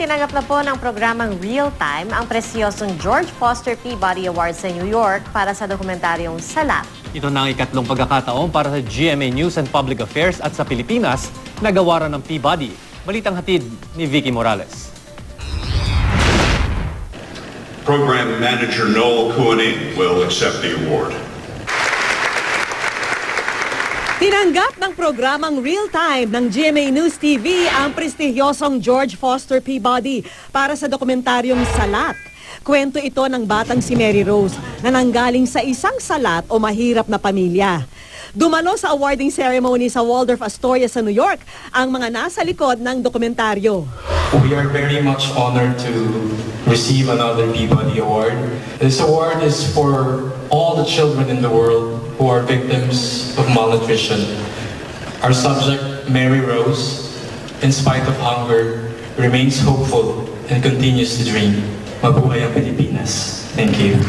tinanggap na po ng programang Real Time ang prestiyosong George Foster Peabody Award sa New York para sa dokumentaryong Salat. Ito na ang ikatlong pagkakataon para sa GMA News and Public Affairs at sa Pilipinas, nagawaran ng Peabody. Balitang hatid ni Vicky Morales. Program Manager Noel Kuaning will accept the award. Tinanggap ng programang Real Time ng GMA News TV ang prestigyosong George Foster Peabody para sa dokumentaryong Salat. Kwento ito ng batang si Mary Rose na nanggaling sa isang salat o mahirap na pamilya. Dumalo sa awarding ceremony sa Waldorf Astoria sa New York ang mga nasa likod ng dokumentaryo. We are very much honored to receive another Peabody Award. This award is for all the children in the world who are victims of malnutrition. Our subject, Mary Rose, in spite of hunger, remains hopeful and continues to dream. Mabuhay ang Pilipinas. Thank you.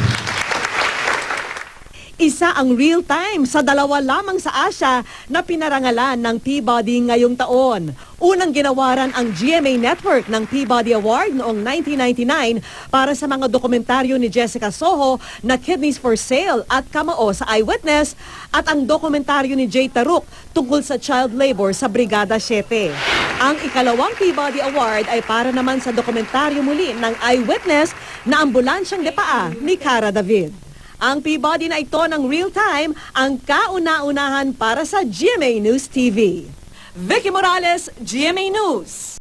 Isa ang Real Time sa dalawa lamang sa Asia na pinarangalan ng Peabody ngayong taon. Unang ginawaran ang GMA Network ng Peabody Award noong 1999 para sa mga dokumentaryo ni Jessica Soho na Kidneys for Sale at Kamao sa Eyewitness at ang dokumentaryo ni Jay Taruk tungkol sa child labor sa Brigada 7. Ang ikalawang Peabody Award ay para naman sa dokumentaryo muli ng Eyewitness na Ambulansyang Depaa ni Cara David. Ang Peabody na ito ng Real Time ang kauna-unahan para sa GMA News TV. Vicky Morales, GMA News.